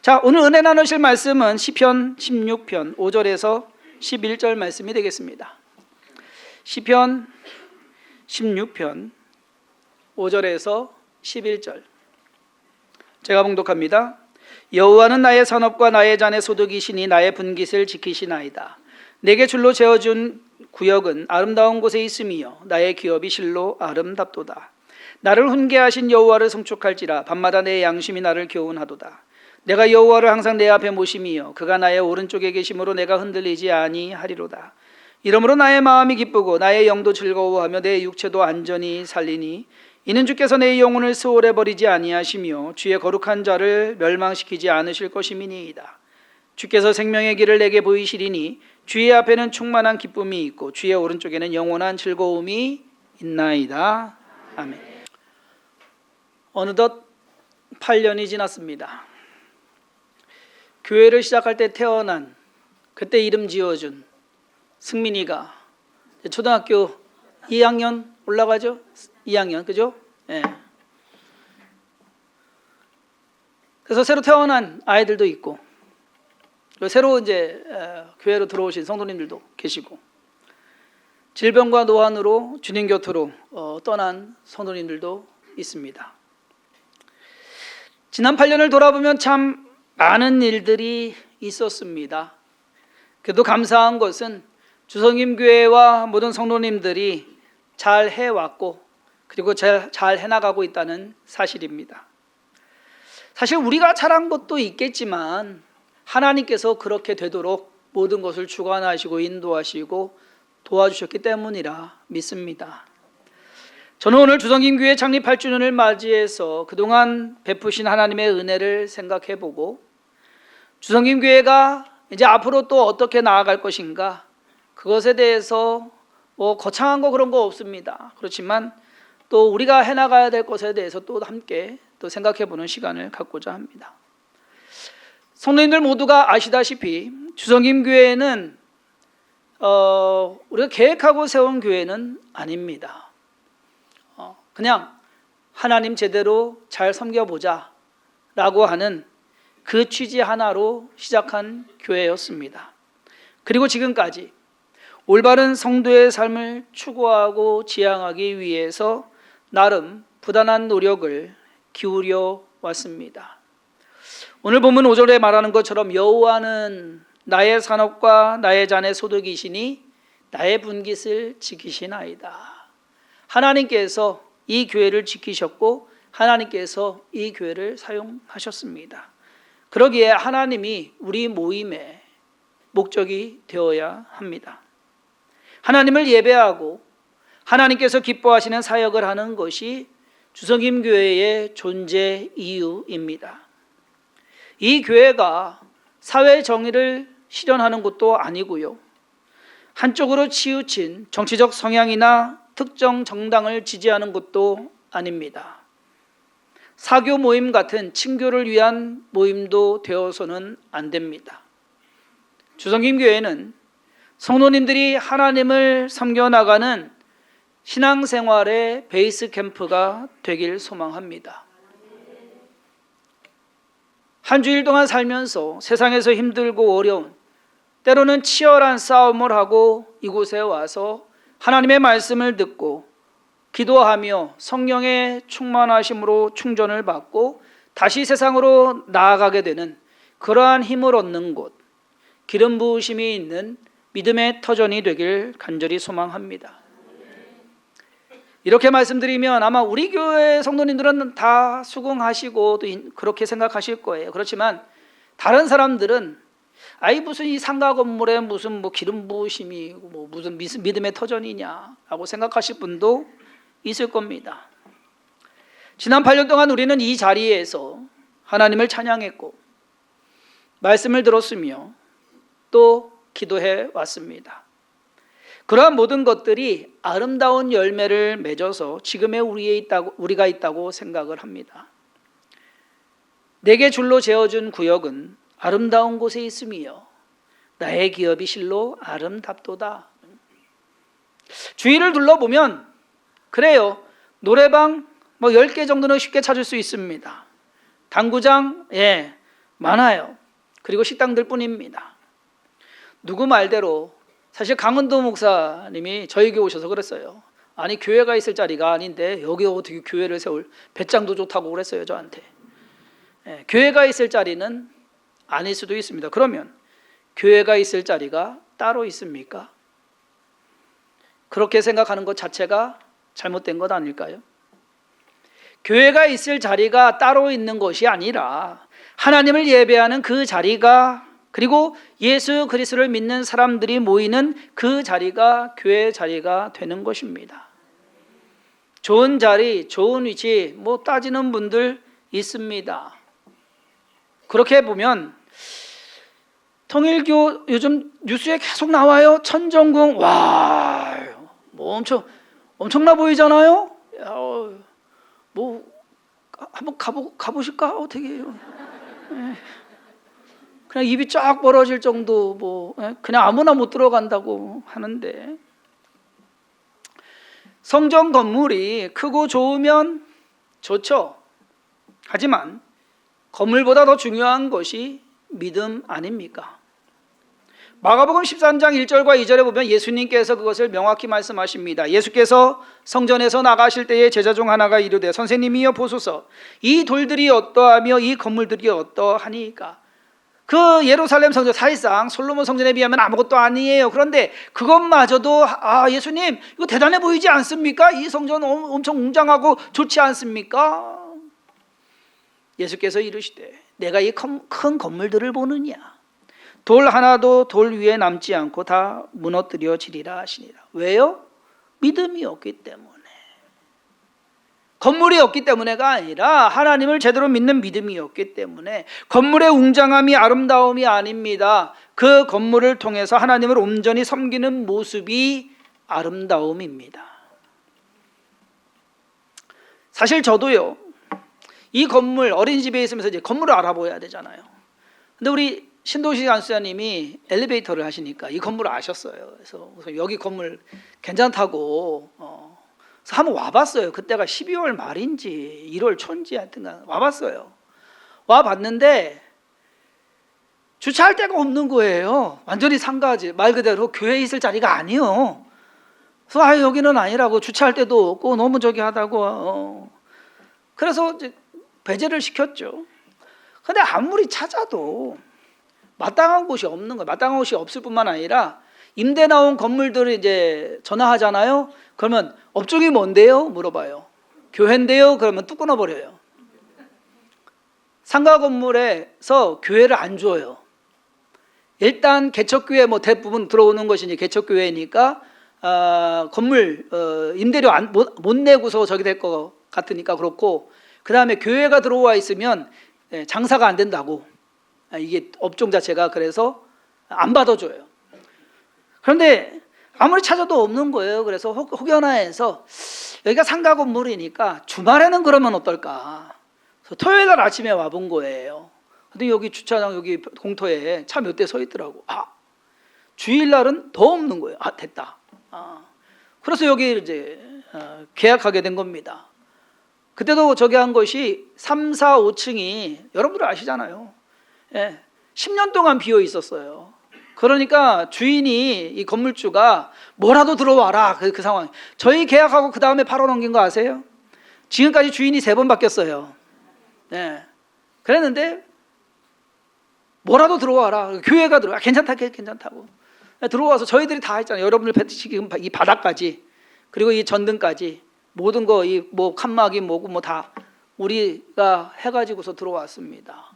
자, 오늘 은혜 나누실 말씀은 시편 16편 5절에서 11절 말씀이 되겠습니다. 시편 16편 5절에서 11절 제가 봉독합니다. 여호와는 나의 산업과 나의 잔의 소득이시니 나의 분깃을 지키시나이다. 내게 줄로 재어준 구역은 아름다운 곳에 있음이요 나의 기업이 실로 아름답도다. 나를 훈계하신 여호와를 송축할지라 밤마다 내 양심이 나를 교훈하도다. 내가 여호와를 항상 내 앞에 모심이요 그가 나의 오른쪽에 계심으로 내가 흔들리지 아니하리로다. 이러므로 나의 마음이 기쁘고 나의 영도 즐거워하며 내 육체도 안전히 살리니 이는 주께서 내 영혼을 수월해 버리지 아니하시며 주의 거룩한 자를 멸망시키지 않으실 것임이니이다. 주께서 생명의 길을 내게 보이시리니 주의 앞에는 충만한 기쁨이 있고 주의 오른쪽에는 영원한 즐거움이 있나이다. 아멘. 어느덧 8년이 지났습니다. 교회를 시작할 때 태어난 그때 이름 지어준 승민이가 초등학교 2학년 올라가죠? 2학년 그죠? 예. 그래서 새로 태어난 아이들도 있고 새로 이제 교회로 들어오신 성도님들도 계시고 질병과 노환으로 주님 곁으로 떠난 성도님들도 있습니다. 지난 8년을 돌아보면 참 많은 일들이 있었습니다. 그래도 감사한 것은 주성김교회와 모든 성도님들이 잘 해왔고 그리고 잘 해나가고 있다는 사실입니다. 사실 우리가 잘한 것도 있겠지만 하나님께서 그렇게 되도록 모든 것을 주관하시고 인도하시고 도와주셨기 때문이라 믿습니다. 저는 오늘 주성김교회 창립 8주년을 맞이해서 그동안 베푸신 하나님의 은혜를 생각해보고 주성김교회가 이제 앞으로 또 어떻게 나아갈 것인가 그것에 대해서 거창한 거 그런 거 없습니다. 그렇지만 또 우리가 해나가야 될 것에 대해서 또 함께 또 생각해보는 시간을 갖고자 합니다. 성도님들 모두가 아시다시피 주성김교회는 우리가 계획하고 세운 교회는 아닙니다. 그냥 하나님 제대로 잘 섬겨보자 라고 하는 그 취지 하나로 시작한 교회였습니다. 그리고 지금까지 올바른 성도의 삶을 추구하고 지향하기 위해서 나름 부단한 노력을 기울여 왔습니다. 오늘 본문 5절에 말하는 것처럼 여호와는 나의 산업과 나의 잔의 소득이시니 나의 분깃을 지키시나이다. 하나님께서 이 교회를 지키셨고 하나님께서 이 교회를 사용하셨습니다. 그러기에 하나님이 우리 모임의 목적이 되어야 합니다. 하나님을 예배하고 하나님께서 기뻐하시는 사역을 하는 것이 주성김교회의 존재 이유입니다. 이 교회가 사회 정의를 실현하는 것도 아니고요. 한쪽으로 치우친 정치적 성향이나 특정 정당을 지지하는 것도 아닙니다. 사교 모임 같은 친교를 위한 모임도 되어서는 안 됩니다. 주성김교회는 성도님들이 하나님을 섬겨나가는 신앙생활의 베이스 캠프가 되길 소망합니다. 한 주일 동안 살면서 세상에서 힘들고 어려운 때로는 치열한 싸움을 하고 이곳에 와서 하나님의 말씀을 듣고 기도하며 성령의 충만하심으로 충전을 받고 다시 세상으로 나아가게 되는 그러한 힘을 얻는 곳, 기름 부으심이 있는 믿음의 터전이 되길 간절히 소망합니다. 이렇게 말씀드리면 아마 우리 교회 성도님들은 다 수긍하시고 또 그렇게 생각하실 거예요. 그렇지만 다른 사람들은 무슨 이 상가 건물에 무슨 기름 부으심이 무슨 믿음의 터전이냐라고 생각하실 분도 있을 겁니다. 지난 8년 동안 우리는 이 자리에서 하나님을 찬양했고 말씀을 들었으며 또 기도해 왔습니다. 그러한 모든 것들이 아름다운 열매를 맺어서 지금의 우리가 있다고 생각을 합니다. 내게 줄로 재어준 구역은 아름다운 곳에 있음이요 나의 기업이 실로 아름답도다. 주위를 둘러보면 그래요. 노래방 10개 정도는 쉽게 찾을 수 있습니다. 당구장 많아요. 그리고 식당들 뿐입니다. 누구 말대로 사실 강은도 목사님이 저희 교회 오셔서 그랬어요. 아니 교회가 있을 자리가 아닌데 여기 어떻게 교회를 세울, 배짱도 좋다고 그랬어요 저한테. 교회가 있을 자리는 아닐 수도 있습니다. 그러면 교회가 있을 자리가 따로 있습니까? 그렇게 생각하는 것 자체가 잘못된 것 아닐까요? 교회가 있을 자리가 따로 있는 것이 아니라 하나님을 예배하는 그 자리가, 그리고 예수 그리스도를 믿는 사람들이 모이는 그 자리가 교회의 자리가 되는 것입니다. 좋은 자리, 좋은 위치 뭐 따지는 분들 있습니다. 그렇게 보면 통일교 요즘 뉴스에 계속 나와요. 천정궁, 와, 뭐 엄청나 보이잖아요. 뭐 한번 가보실까? 어떻게 해요? 그냥 입이 쫙 벌어질 정도, 뭐 그냥 아무나 못 들어간다고 하는데, 성전 건물이 크고 좋으면 좋죠. 하지만 건물보다 더 중요한 것이 믿음 아닙니까? 마가복음 13장 1절과 2절에 보면 예수님께서 그것을 명확히 말씀하십니다. 예수께서 성전에서 나가실 때에 제자 중 하나가 이르되 선생님이여 보소서, 이 돌들이 어떠하며 이 건물들이 어떠하니까. 그 예루살렘 성전 사실상 솔로몬 성전에 비하면 아무것도 아니에요. 그런데 그것마저도 예수님 이거 대단해 보이지 않습니까? 이 성전 엄청 웅장하고 좋지 않습니까? 예수께서 이르시되 내가 이 큰 건물들을 보느냐? 돌 하나도 돌 위에 남지 않고 다 무너뜨려지리라 하시니라. 왜요? 믿음이 없기 때문에. 건물이 없기 때문에가 아니라 하나님을 제대로 믿는 믿음이 없기 때문에. 건물의 웅장함이 아름다움이 아닙니다. 그 건물을 통해서 하나님을 온전히 섬기는 모습이 아름다움입니다. 사실 저도요, 이 건물, 어린이집에 있으면서 이제 건물을 알아봐야 되잖아요. 근데 우리 신도시 안수자님이 엘리베이터를 하시니까 이 건물을 아셨어요. 그래서 여기 건물 괜찮다고 그래서 한번 와봤어요. 그때가 12월 말인지 1월 초인지 하여튼 와봤어요. 와봤는데 주차할 데가 없는 거예요. 완전히 상가지, 말 그대로 교회에 있을 자리가 아니요. 그래서 여기는 아니라고, 주차할 데도 없고 너무 저기 하다고. 그래서 이제 배제를 시켰죠. 근데 아무리 찾아도 마땅한 곳이 없는 거예요. 마땅한 곳이 없을 뿐만 아니라 임대 나온 건물들을 이제 전화하잖아요. 그러면 업종이 뭔데요? 물어봐요. 교회인데요? 그러면 뚝 끊어버려요. 상가 건물에서 교회를 안 줘요. 일단 개척교회 뭐 대부분 들어오는 것이 이제 개척교회니까 건물 임대료 못 내고서 저기 될 것 같으니까 그렇고, 그 다음에 교회가 들어와 있으면 장사가 안 된다고, 이게 업종 자체가. 그래서 안 받아줘요. 그런데 아무리 찾아도 없는 거예요. 그래서 혹여나해서 여기가 상가 건물이니까 주말에는 그러면 어떨까. 그래서 토요일 날 아침에 와본 거예요. 근데 여기 주차장 여기 공터에 차 몇 대 서 있더라고. 주일날은 더 없는 거예요. 됐다. 그래서 여기 이제 계약하게 된 겁니다. 그때도 저기 한 것이 3, 4, 5층이 여러분들 아시잖아요. 10년 동안 비어 있었어요. 그러니까 주인이, 이 건물주가 뭐라도 들어와라, 그 상황. 저희 계약하고 그 다음에 팔아넘긴 거 아세요? 지금까지 주인이 3번 바뀌었어요. 그랬는데 뭐라도 들어와라, 교회가 들어와, 괜찮다고 들어와서 저희들이 다 했잖아요. 여러분들 지금 이 바닥까지, 그리고 이 전등까지 모든 거, 이 뭐 칸막이 뭐고 뭐 다 우리가 해가지고서 들어왔습니다.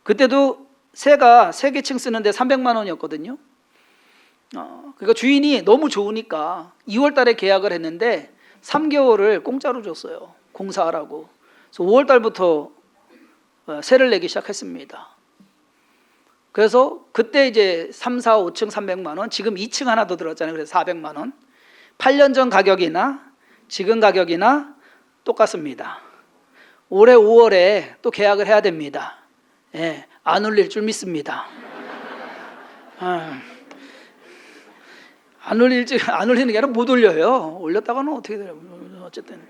그때도 세가 3개층 쓰는데 300만 원이었거든요. 그러니까 주인이 너무 좋으니까 2월 달에 계약을 했는데 3개월을 공짜로 줬어요. 공사하라고. 그래서 5월 달부터 세를 내기 시작했습니다. 그래서 그때 이제 3, 4, 5층 300만 원, 지금 2층 하나 더 들었잖아요. 그래서 400만 원. 8년 전 가격이나 지금 가격이나 똑같습니다. 올해 5월에 또 계약을 해야 됩니다. 안 올릴 줄 믿습니다. 안 올리는 게 아니라 못 올려요. 올렸다가는 어떻게 돼요? 어쨌든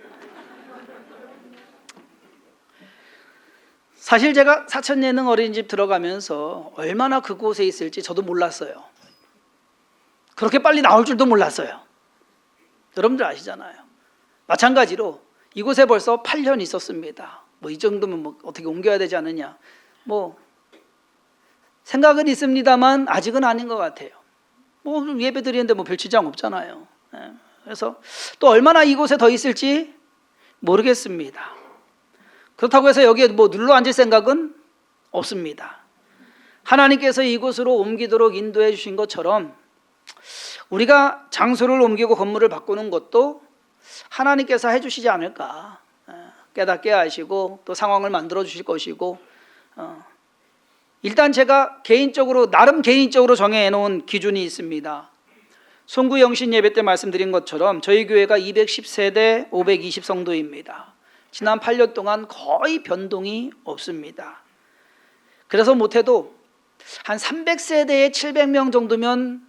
사실 제가 사천예능 어린이집 들어가면서 얼마나 그곳에 있을지 저도 몰랐어요. 그렇게 빨리 나올 줄도 몰랐어요. 여러분들 아시잖아요. 마찬가지로 이곳에 벌써 8년 있었습니다. 뭐 이 정도면 뭐 어떻게 옮겨야 되지 않느냐, 뭐 생각은 있습니다만 아직은 아닌 것 같아요. 뭐 예배 드리는데 뭐 별 지장 없잖아요. 그래서 또 얼마나 이곳에 더 있을지 모르겠습니다. 그렇다고 해서 여기에 뭐 눌러 앉을 생각은 없습니다. 하나님께서 이곳으로 옮기도록 인도해 주신 것처럼 우리가 장소를 옮기고 건물을 바꾸는 것도 하나님께서 해주시지 않을까 깨닫게 하시고 또 상황을 만들어 주실 것이고, 일단 제가 나름 개인적으로 정해놓은 기준이 있습니다. 송구 영신 예배 때 말씀드린 것처럼 저희 교회가 210세대 520성도입니다. 지난 8년 동안 거의 변동이 없습니다. 그래서 못해도 한 300세대에 700명 정도면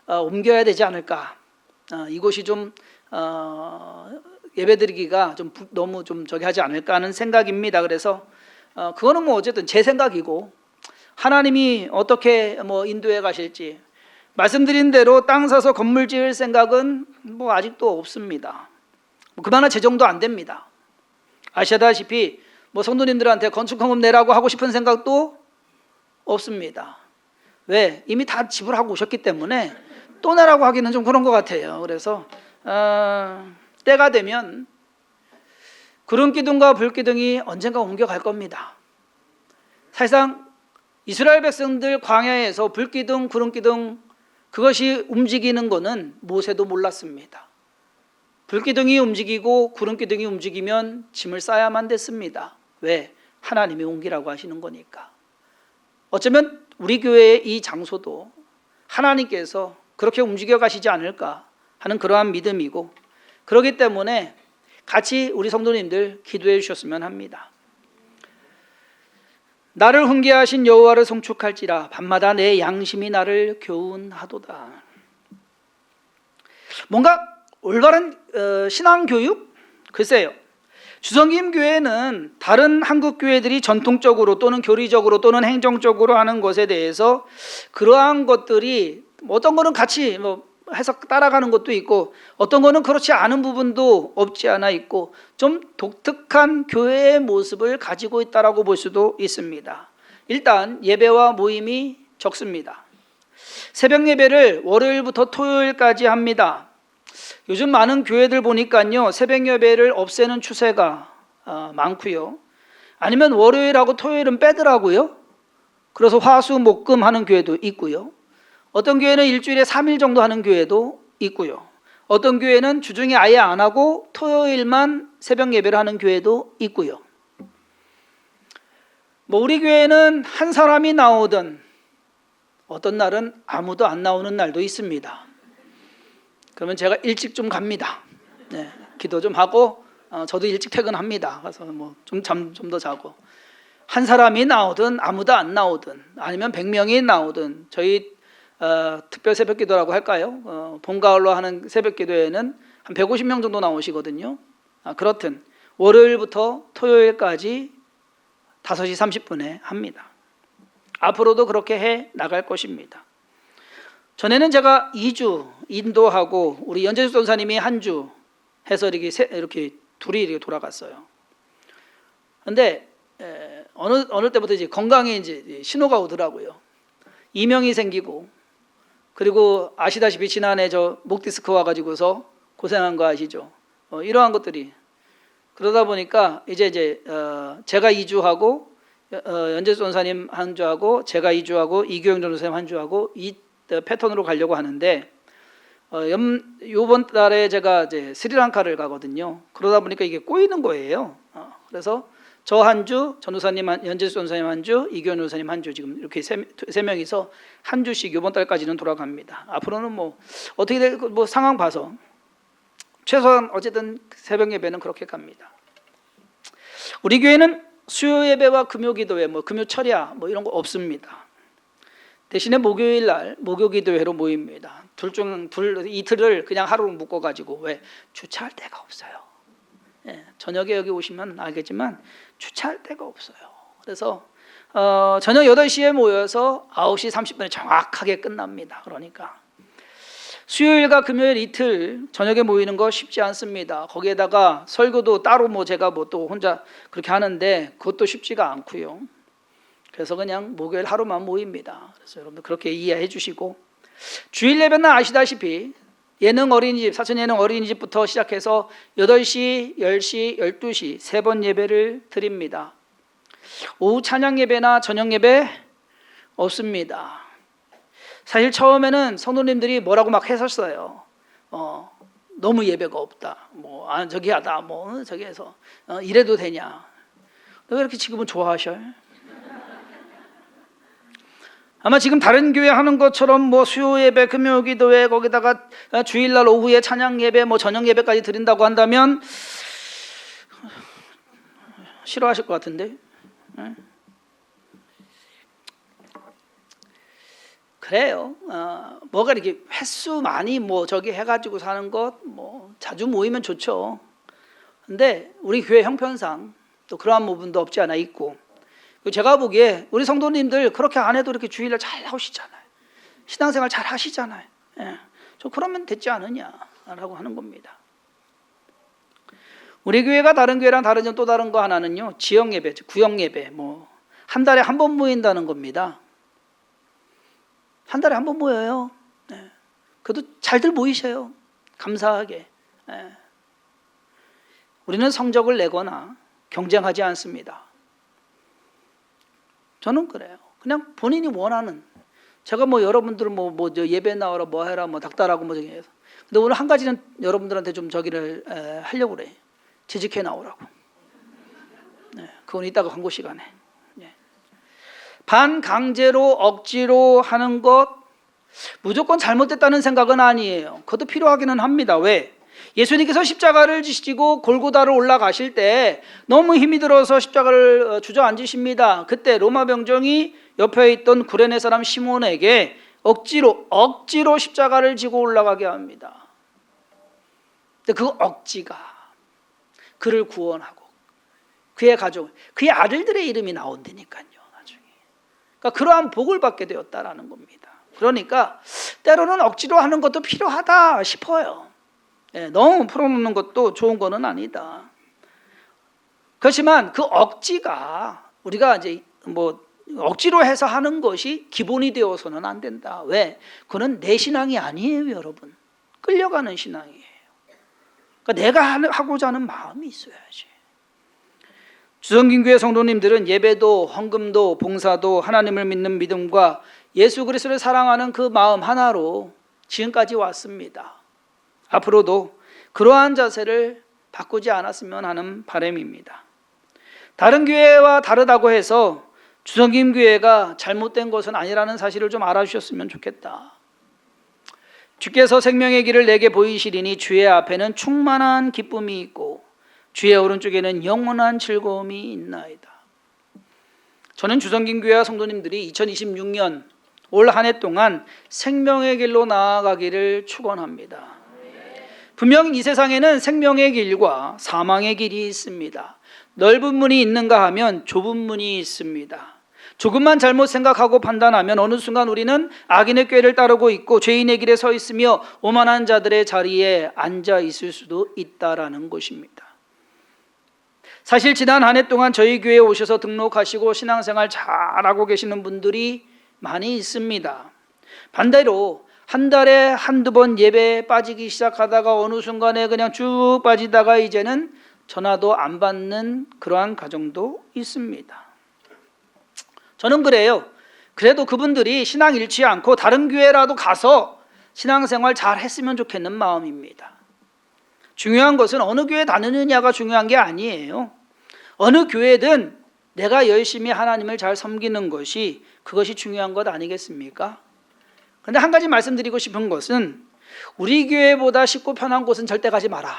옮겨야 되지 않을까. 이곳이 좀 예배드리기가 좀 너무 좀 저기 하지 않을까 하는 생각입니다. 그래서 그거는 뭐 어쨌든 제 생각이고 하나님이 어떻게 뭐 인도해 가실지, 말씀드린 대로 땅 사서 건물 지을 생각은 뭐 아직도 없습니다. 그만한 재정도 안 됩니다. 아시다시피 뭐 성도님들한테 건축헌금 내라고 하고 싶은 생각도 없습니다. 왜? 이미 다 지불하고 오셨기 때문에 또 내라고 하기는 좀 그런 것 같아요. 그래서 때가 되면 구름기둥과 불기둥이 언젠가 옮겨갈 겁니다. 사실상 이스라엘 백성들 광야에서 불기둥, 구름기둥 그것이 움직이는 것은 모세도 몰랐습니다. 불기둥이 움직이고 구름기둥이 움직이면 짐을 싸야만 됐습니다. 왜? 하나님이 옮기라고 하시는 거니까. 어쩌면 우리 교회의 이 장소도 하나님께서 그렇게 움직여 가시지 않을까 하는 그러한 믿음이고, 그렇기 때문에 같이 우리 성도님들 기도해 주셨으면 합니다. 나를 훈계하신 여호와를 송축할지라 밤마다 내 양심이 나를 교훈하도다. 뭔가 올바른 신앙교육? 글쎄요. 주성김 교회는 다른 한국 교회들이 전통적으로 또는 교리적으로 또는 행정적으로 하는 것에 대해서 그러한 것들이 어떤 거는 같이 뭐 해서 따라가는 것도 있고 어떤 거는 그렇지 않은 부분도 없지 않아 있고 좀 독특한 교회의 모습을 가지고 있다라고 볼 수도 있습니다. 일단 예배와 모임이 적습니다. 새벽 예배를 월요일부터 토요일까지 합니다. 요즘 많은 교회들 보니까요 새벽 예배를 없애는 추세가 많고요. 아니면 월요일하고 토요일은 빼더라고요. 그래서 화수 목금 하는 교회도 있고요. 어떤 교회는 일주일에 3일 정도 하는 교회도 있고요. 어떤 교회는 주중에 아예 안 하고 토요일만 새벽 예배를 하는 교회도 있고요. 뭐 우리 교회는 한 사람이 나오든 어떤 날은 아무도 안 나오는 날도 있습니다. 그러면 제가 일찍 좀 갑니다. 네, 기도 좀 하고 저도 일찍 퇴근합니다. 가서 뭐 좀 잠 좀 더 자고, 한 사람이 나오든 아무도 안 나오든 아니면 100명이 나오든 저희 특별 새벽 기도라고 할까요? 봄 가을로 하는 새벽 기도에는 한 150명 정도 나오시거든요. 그렇든 월요일부터 토요일까지 5시 30분에 합니다. 앞으로도 그렇게 해 나갈 것입니다. 전에는 제가 2주 인도하고 우리 연재수 전사님이 한 주 해서 이렇게 둘이 이렇게 돌아갔어요. 그런데 어느 때부터 이제 건강에 이제 신호가 오더라고요. 이명이 생기고, 그리고 아시다시피 지난해 저 목 디스크 와가지고서 고생한 거 아시죠? 이러한 것들이 그러다 보니까 이제 제가 2주하고 연재수 전사님 한 주하고 제가 2주하고 이규영 전도사님 한 주하고 이 패턴으로 가려고 하는데 이번 달에 제가 이제 스리랑카를 가거든요. 그러다 보니까 이게 꼬이는 거예요. 그래서 저 한 주, 전도사님 연재수 전도사님 한 주, 이규현 전도사님 한 주, 지금 이렇게 세 명이서 한 주씩 이번 달까지는 돌아갑니다. 앞으로는 뭐 어떻게 될 뭐 상황 봐서 최소한 어쨌든 새벽 예배는 그렇게 갑니다. 우리 교회는 수요 예배와 금요 기도회, 뭐 금요 철야 뭐 이런 거 없습니다. 대신에 목요일 날 목요 기도회로 모입니다. 이틀을 그냥 하루로 묶어 가지고, 왜? 주차할 데가 없어요. 예, 저녁에 여기 오시면 알겠지만 주차할 데가 없어요. 그래서 저녁 8시에 모여서 9시 30분에 정확하게 끝납니다. 그러니까 수요일과 금요일 이틀 저녁에 모이는 거 쉽지 않습니다. 거기에다가 설교도 따로 제가 또 혼자 그렇게 하는데 그것도 쉽지가 않고요. 그래서 그냥 목요일 하루만 모입니다. 그래서 여러분들 그렇게 이해해 주시고, 주일 예배는 아시다시피 예능 어린이집, 사천 예능 어린이집부터 시작해서 8시, 10시, 12시 3번 예배를 드립니다. 오후 찬양 예배나 저녁 예배 없습니다. 사실 처음에는 성도님들이 뭐라고 막 했었어요. 너무 예배가 없다. 저기 하다. 저기 해서 이래도 되냐. 왜 이렇게 지금은 좋아하셔요? 아마 지금 다른 교회 하는 것처럼 수요 예배, 금요 기도회, 거기다가 주일날 오후에 찬양 예배, 저녁 예배까지 드린다고 한다면 싫어하실 것 같은데. 그래요. 뭐가 이렇게 횟수 많이 저기 해가지고 사는 것 자주 모이면 좋죠. 근데 우리 교회 형편상 또 그러한 부분도 없지 않아 있고, 제가 보기에 우리 성도님들 그렇게 안 해도 이렇게 주일날 잘 나오시잖아요. 신앙생활 잘 하시잖아요. 저 그러면 됐지 않느냐라고 하는 겁니다. 우리 교회가 다른 교회랑 다른 점 또 다른 거 하나는요, 지역 예배, 구역 예배, 한 달에 한 번 모인다는 겁니다. 한 달에 한 번 모여요. 그래도 잘들 모이셔요. 감사하게. 우리는 성적을 내거나 경쟁하지 않습니다. 저는 그래요. 그냥 본인이 원하는. 제가 여러분들 예배 나오라 해라 닥달하고 저기 해서. 근데 오늘 한 가지는 여러분들한테 좀 저기를 하려고 그래. 재직해 나오라고. 그건 이따가 광고 시간에. 반강제로 억지로 하는 것 무조건 잘못됐다는 생각은 아니에요. 그것도 필요하기는 합니다. 왜? 예수님께서 십자가를 지시고 골고다로 올라가실 때 너무 힘이 들어서 십자가를 주저앉으십니다. 그때 로마 병정이 옆에 있던 구레네 사람 시몬에게 억지로 십자가를 지고 올라가게 합니다. 근데 그 억지가 그를 구원하고 그의 가족, 그의 아들들의 이름이 나온다니까요. 나중에. 그러니까 그러한 복을 받게 되었다라는 겁니다. 그러니까 때로는 억지로 하는 것도 필요하다 싶어요. 너무 풀어놓는 것도 좋은 거는 아니다. 그렇지만 그 억지가 우리가 이제 억지로 해서 하는 것이 기본이 되어서는 안 된다. 왜? 그건 내 신앙이 아니에요, 여러분. 끌려가는 신앙이에요. 그러니까 내가 하고자 하는 마음이 있어야지. 주성긴교회 성도님들은 예배도 헌금도 봉사도 하나님을 믿는 믿음과 예수 그리스도를 사랑하는 그 마음 하나로 지금까지 왔습니다. 앞으로도 그러한 자세를 바꾸지 않았으면 하는 바람입니다. 다른 교회와 다르다고 해서 주성김교회가 잘못된 것은 아니라는 사실을 좀 알아주셨으면 좋겠다. 주께서 생명의 길을 내게 보이시리니 주의 앞에는 충만한 기쁨이 있고 주의 오른쪽에는 영원한 즐거움이 있나이다. 저는 주성김교회와 성도님들이 2026년 올 한 해 동안 생명의 길로 나아가기를 축원합니다. 분명 이 세상에는 생명의 길과 사망의 길이 있습니다. 넓은 문이 있는가 하면 좁은 문이 있습니다. 조금만 잘못 생각하고 판단하면 어느 순간 우리는 악인의 꾀를 따르고 있고 죄인의 길에 서 있으며 오만한 자들의 자리에 앉아 있을 수도 있다라는 것입니다. 사실 지난 한 해 동안 저희 교회에 오셔서 등록하시고 신앙생활 잘하고 계시는 분들이 많이 있습니다. 반대로 한 달에 한두 번 예배에 빠지기 시작하다가 어느 순간에 그냥 쭉 빠지다가 이제는 전화도 안 받는 그러한 가정도 있습니다. 저는 그래요. 그래도 그분들이 신앙 잃지 않고 다른 교회라도 가서 신앙생활 잘 했으면 좋겠는 마음입니다. 중요한 것은 어느 교회 다니느냐가 중요한 게 아니에요. 어느 교회든 내가 열심히 하나님을 잘 섬기는 것이 그것이 중요한 것 아니겠습니까? 그런데 한 가지 말씀드리고 싶은 것은 우리 교회보다 쉽고 편한 곳은 절대 가지 마라.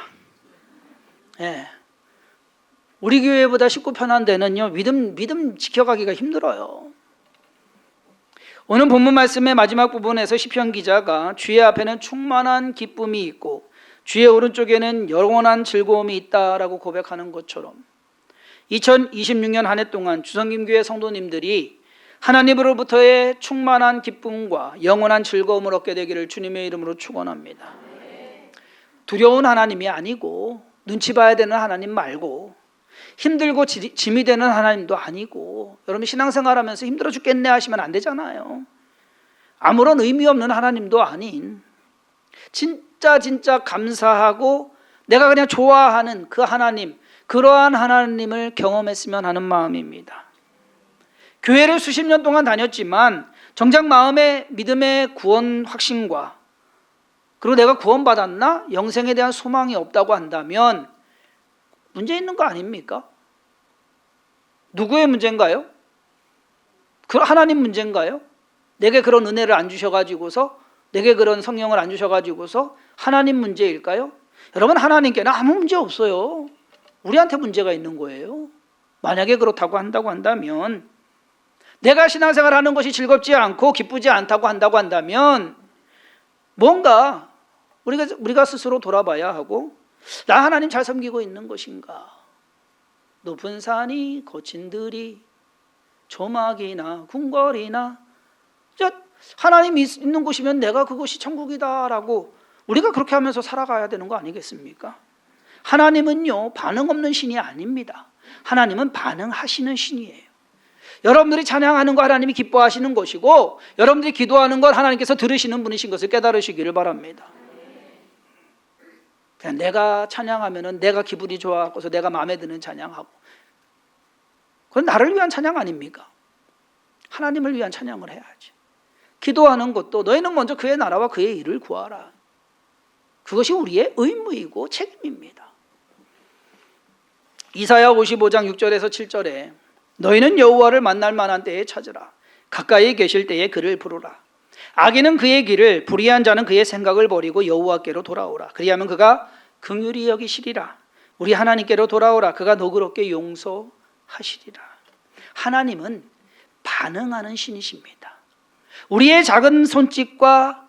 우리 교회보다 쉽고 편한 데는요, 믿음 지켜가기가 힘들어요. 오늘 본문 말씀의 마지막 부분에서 시편 기자가 주의 앞에는 충만한 기쁨이 있고 주의 오른쪽에는 영원한 즐거움이 있다라고 고백하는 것처럼 2026년 한 해 동안 주성김교회 성도님들이 하나님으로부터의 충만한 기쁨과 영원한 즐거움을 얻게 되기를 주님의 이름으로 축원합니다. 두려운 하나님이 아니고 눈치 봐야 되는 하나님 말고 힘들고 짐이 되는 하나님도 아니고, 여러분 신앙생활하면서 힘들어 죽겠네 하시면 안 되잖아요. 아무런 의미 없는 하나님도 아닌 진짜 감사하고 내가 그냥 좋아하는 그 하나님, 그러한 하나님을 경험했으면 하는 마음입니다. 교회를 수십 년 동안 다녔지만 정작 마음의 믿음의 구원 확신과 그리고 내가 구원받았나? 영생에 대한 소망이 없다고 한다면 문제 있는 거 아닙니까? 누구의 문제인가요? 그 하나님 문제인가요? 내게 그런 은혜를 안 주셔가지고서, 내게 그런 성령을 안 주셔가지고서 하나님 문제일까요? 여러분, 하나님께는 아무 문제 없어요. 우리한테 문제가 있는 거예요. 만약에 그렇다고 한다면, 내가 신앙생활 하는 것이 즐겁지 않고 기쁘지 않다고 한다면 뭔가 우리가 스스로 돌아봐야 하고, 나 하나님 잘 섬기고 있는 것인가? 높은 산이 거친 들이 조막이나 궁궐이나, 하나님이 있는 곳이면 내가 그곳이 천국이다라고 우리가 그렇게 하면서 살아가야 되는 거 아니겠습니까? 하나님은요, 반응 없는 신이 아닙니다. 하나님은 반응하시는 신이에요. 여러분들이 찬양하는 거 하나님이 기뻐하시는 것이고, 여러분들이 기도하는 걸 하나님께서 들으시는 분이신 것을 깨달으시기를 바랍니다. 그냥 내가 찬양하면은 내가 기분이 좋아서 내가 마음에 드는 찬양하고, 그건 나를 위한 찬양 아닙니까? 하나님을 위한 찬양을 해야지. 기도하는 것도 너희는 먼저 그의 나라와 그의 일을 구하라. 그것이 우리의 의무이고 책임입니다. 이사야 55장 6절에서 7절에 너희는 여호와를 만날 만한 때에 찾으라. 가까이 계실 때에 그를 부르라. 악인은 그의 길을, 불의한 자는 그의 생각을 버리고 여호와께로 돌아오라. 그리하면 그가 긍휼히 여기시리라. 우리 하나님께로 돌아오라. 그가 너그럽게 용서하시리라. 하나님은 반응하는 신이십니다. 우리의 작은 손짓과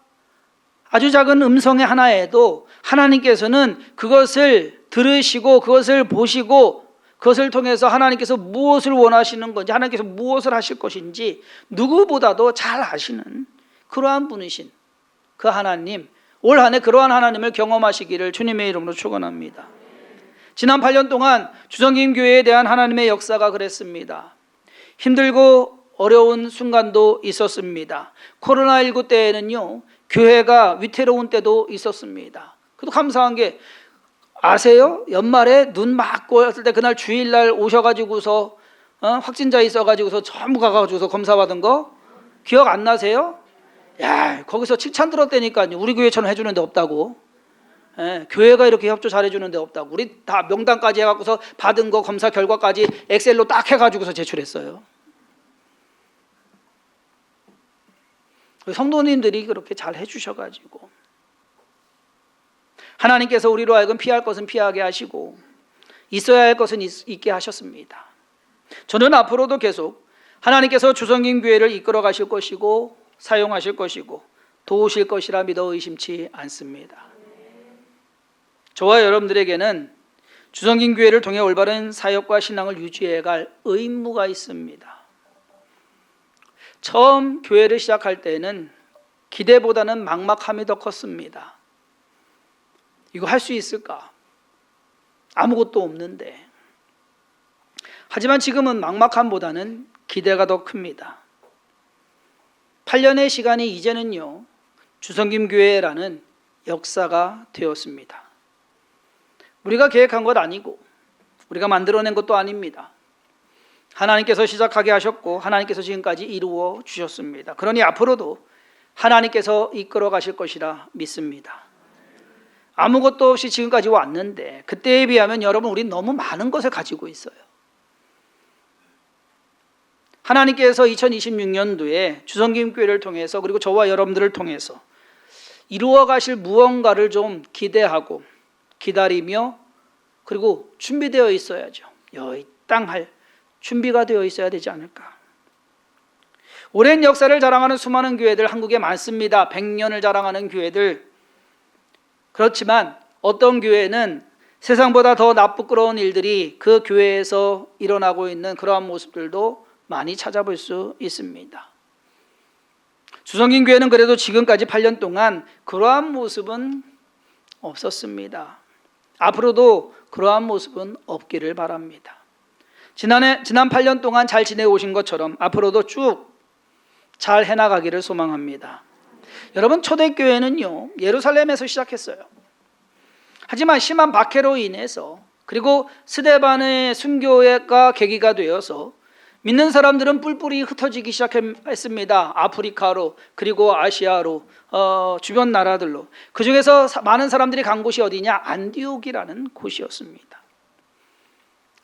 아주 작은 음성의 하나에도 하나님께서는 그것을 들으시고 그것을 보시고 그것을 통해서 하나님께서 무엇을 원하시는 건지, 하나님께서 무엇을 하실 것인지 누구보다도 잘 아시는 그러한 분이신 그 하나님, 올 한 해 그러한 하나님을 경험하시기를 주님의 이름으로 축원합니다. 지난 8년 동안 주성김교회에 대한 하나님의 역사가 그랬습니다. 힘들고 어려운 순간도 있었습니다. 코로나19 때에는요, 교회가 위태로운 때도 있었습니다. 그래도 감사한 게 아세요? 연말에 눈 막 고였을 때 그날 주일날 오셔가지고서 확진자 있어가지고서 전부 가가지고서 검사받은 거 기억 안 나세요? 야, 거기서 칭찬 들었다니까요. 우리 교회처럼 해주는 데 없다고. 교회가 이렇게 협조 잘해주는 데 없다고. 우리 다 명단까지 해갖고서 받은 거 검사 결과까지 엑셀로 딱 해가지고서 제출했어요. 성도님들이 그렇게 잘 해주셔가지고 하나님께서 우리로 하여금 피할 것은 피하게 하시고 있어야 할 것은 있게 하셨습니다. 저는 앞으로도 계속 하나님께서 주성김교회를 이끌어 가실 것이고 사용하실 것이고 도우실 것이라 믿어 의심치 않습니다. 저와 여러분들에게는 주성김교회를 통해 올바른 사역과 신앙을 유지해 갈 의무가 있습니다. 처음 교회를 시작할 때는 기대보다는 막막함이 더 컸습니다. 이거 할 수 있을까? 아무것도 없는데. 하지만 지금은 막막함보다는 기대가 더 큽니다. 8년의 시간이 이제는요, 주성김교회라는 역사가 되었습니다. 우리가 계획한 것 아니고 우리가 만들어낸 것도 아닙니다. 하나님께서 시작하게 하셨고 하나님께서 지금까지 이루어 주셨습니다. 그러니 앞으로도 하나님께서 이끌어 가실 것이라 믿습니다. 아무것도 없이 지금까지 왔는데 그때에 비하면 여러분, 우린 너무 많은 것을 가지고 있어요. 하나님께서 2026년도에 주성김교회를 통해서 그리고 저와 여러분들을 통해서 이루어 가실 무언가를 좀 기대하고 기다리며 그리고 준비되어 있어야죠. 이 땅 할 준비가 되어 있어야 되지 않을까. 오랜 역사를 자랑하는 수많은 교회들 한국에 많습니다. 100년을 자랑하는 교회들. 그렇지만 어떤 교회는 세상보다 더 나쁘끄러운 일들이 그 교회에서 일어나고 있는 그러한 모습들도 많이 찾아볼 수 있습니다. 주성긴 교회는 그래도 지금까지 8년 동안 그러한 모습은 없었습니다. 앞으로도 그러한 모습은 없기를 바랍니다. 지난 8년 동안 잘 지내오신 것처럼 앞으로도 쭉 잘 해나가기를 소망합니다. 여러분, 초대교회는요 예루살렘에서 시작했어요. 하지만 심한 박해로 인해서, 그리고 스데반의 순교가 계기가 되어서 믿는 사람들은 뿔뿔이 흩어지기 시작했습니다. 아프리카로, 그리고 아시아로, 주변 나라들로. 그 중에서 많은 사람들이 간 곳이 어디냐? 안디옥이라는 곳이었습니다.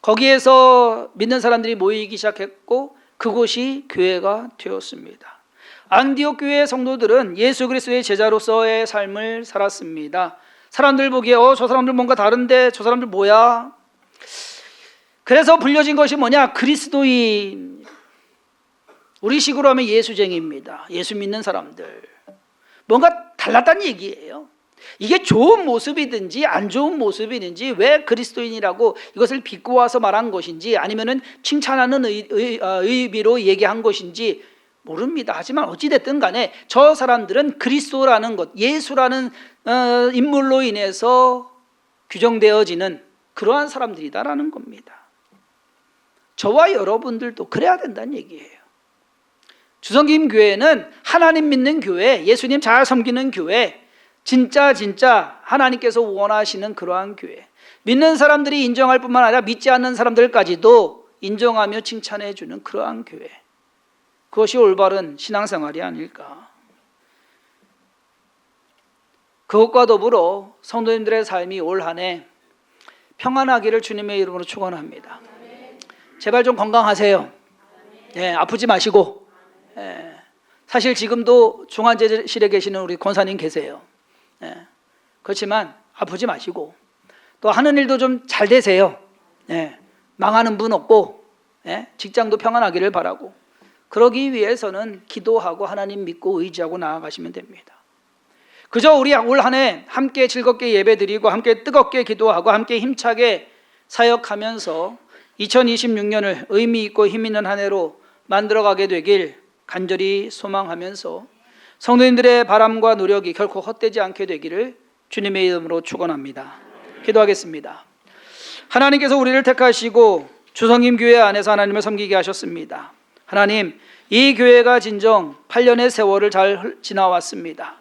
거기에서 믿는 사람들이 모이기 시작했고 그곳이 교회가 되었습니다. 안디옥 교회의 성도들은 예수 그리스도의 제자로서의 삶을 살았습니다. 사람들 보기에 저 사람들 뭔가 다른데 저 사람들 뭐야? 그래서 불려진 것이 뭐냐? 그리스도인. 우리 식으로 하면 예수쟁이입니다. 예수 믿는 사람들. 뭔가 달랐다는 얘기예요. 이게 좋은 모습이든지 안 좋은 모습이든지 왜 그리스도인이라고 이것을 비꼬아서 말한 것인지 아니면은 칭찬하는 의미로 얘기한 것인지 모릅니다. 하지만 어찌됐든 간에 저 사람들은 그리스도라는 것, 예수라는 인물로 인해서 규정되어지는 그러한 사람들이다라는 겁니다. 저와 여러분들도 그래야 된다는 얘기예요. 주성김 교회는 하나님 믿는 교회, 예수님 잘 섬기는 교회, 진짜 하나님께서 원하시는 그러한 교회, 믿는 사람들이 인정할 뿐만 아니라 믿지 않는 사람들까지도 인정하며 칭찬해 주는 그러한 교회, 그것이 올바른 신앙생활이 아닐까. 그것과 더불어 성도님들의 삶이 올 한 해 평안하기를 주님의 이름으로 축원합니다. 제발 좀 건강하세요. 아프지 마시고. 사실 지금도 중환자실에 계시는 우리 권사님 계세요. 그렇지만 아프지 마시고 또 하는 일도 좀 잘 되세요. 망하는 분 없고 직장도 평안하기를 바라고, 그러기 위해서는 기도하고 하나님 믿고 의지하고 나아가시면 됩니다. 그저 우리 올 한 해 함께 즐겁게 예배드리고 함께 뜨겁게 기도하고 함께 힘차게 사역하면서 2026년을 의미 있고 힘 있는 한 해로 만들어가게 되길 간절히 소망하면서 성도님들의 바람과 노력이 결코 헛되지 않게 되기를 주님의 이름으로 축원합니다. 기도하겠습니다. 하나님께서 우리를 택하시고 주성김 교회 안에서 하나님을 섬기게 하셨습니다. 하나님, 이 교회가 진정 8년의 세월을 잘 지나왔습니다.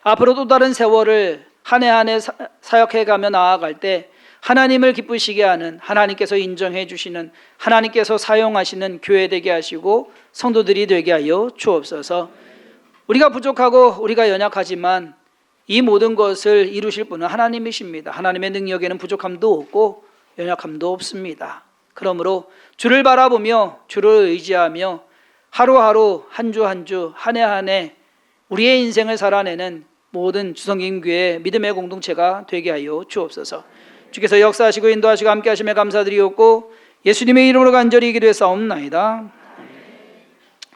앞으로 또 다른 세월을 한 해 한 해 사역해가며 나아갈 때 하나님을 기쁘시게 하는, 하나님께서 인정해 주시는, 하나님께서 사용하시는 교회 되게 하시고 성도들이 되게 하여 주옵소서. 우리가 부족하고 우리가 연약하지만 이 모든 것을 이루실 분은 하나님이십니다. 하나님의 능력에는 부족함도 없고 연약함도 없습니다. 그러므로 주를 바라보며 주를 의지하며 하루하루 한 주 한 주 한 해 한 해 우리의 인생을 살아내는 모든 주성김교회 믿음의 공동체가 되게 하여 주옵소서. 주께서 역사하시고 인도하시고 함께 하심에 감사드리옵고 예수님의 이름으로 간절히 기도했사옵나이다.